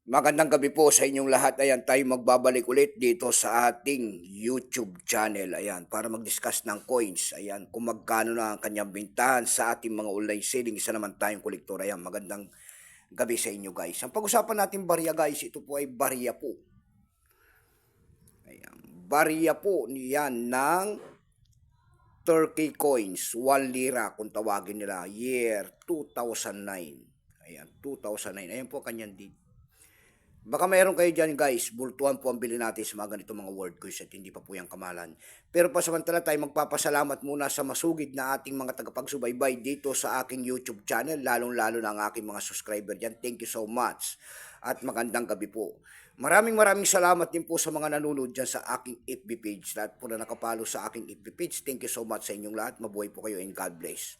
Magandang gabi po sa inyong lahat. Ayan, tayo magbabalik ulit dito sa ating YouTube channel. Ayan, para mag-discuss ng coins. Ayan, kung magkano na ang kanyang bintahan sa ating mga online selling. Isa naman tayong kolektor. Ayan, magandang gabi sa inyo guys. Ang pag-usapan natin barya guys, ito po ay barya po. Ayan, barya po niyan ng Turkey coins, 1 lira kung tawagin nila, year 2009. Ayan, 2009. Ayan po kanyang date. Baka mayroon kayo dyan guys, bultuhan po ang bilhin natin sa mga ganito mga word coins at hindi pa po yung kamalan. Pero pasamantala tayo magpapasalamat muna sa masugid na ating mga tagapagsubaybay dito sa aking YouTube channel, lalong-lalo na ang aking mga subscriber dyan. Thank you so much at magandang gabi po. Maraming salamat din po sa mga nanonood dyan sa aking FB page. Lahat po na nakapalo sa aking FB page, thank you so much sa inyong lahat. Mabuhay po kayo and God bless.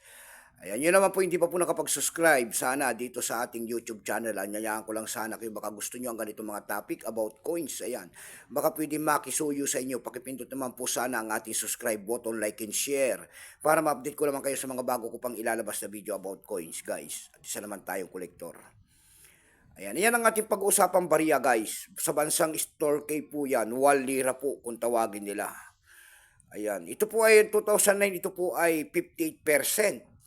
Ayan, yun naman po hindi pa po nakapag-subscribe sana dito sa ating YouTube channel. Anyayaan ko lang sana kayo baka gusto nyo ang ganito mga topic about coins. Ayan, baka pwede makisuyo sa inyo. Pakipindot naman po sana ang ating subscribe button, like and share para ma-update ko naman kayo sa mga bago ko pang ilalabas na video about coins guys. At isa naman tayong kolektor. Ayan, yan ang ating pag-uusapang barya guys. Sa bansang Turkey po yan, 1 lira po kung tawagin nila. Ayan, ito po ay 2009, ito po ay 58%.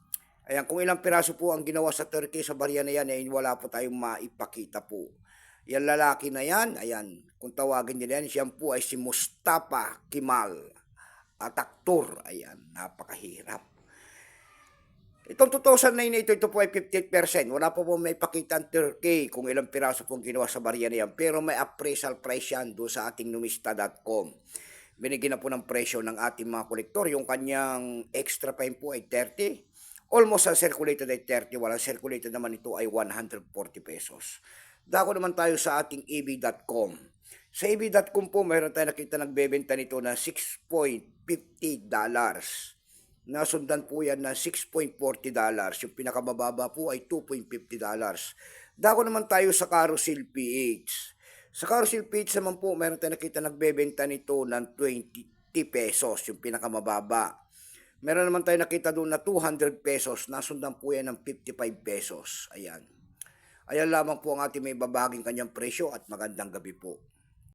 Ayan, kung ilang piraso po ang ginawa sa Turkey sa barya na yan, ay wala po tayong maipakita po. Yan lalaki na yan, ayan, kung tawagin nila yan, siya po ay si Mustafa Kemal Ataktur. Ayan, napakahirap. Itong 2009 na ito po ay 58%. Wala po may pakita ang Turkey kung ilang piraso pong ginawa sa barya na yan. Pero may appraisal price yan doon sa ating numista.com. Binigyan na po ng presyo ng ating mga kolektor. Yung kanyang extra fine po ay 30. Almost ang circulated ay 30, walang circulated naman ito ay 140 pesos. Dako naman tayo sa ating eb.com. Sa eb.com po, mayroon tayo nakita nagbebenta nito na $6.50. Nasundan po yan na $6.40. Yung pinakamababa po ay $2.50. Dako naman tayo sa Carousel PH. Sa Carousel PH naman po, mayroon tayo nakita nagbebenta nito ng 20 pesos, yung pinakamababa. Meron naman tayo nakita doon na 200 pesos, nasundan po yan ng 55 pesos. Ayan. Ayan lamang po ang ating may babaging kanyang presyo at magandang gabi po.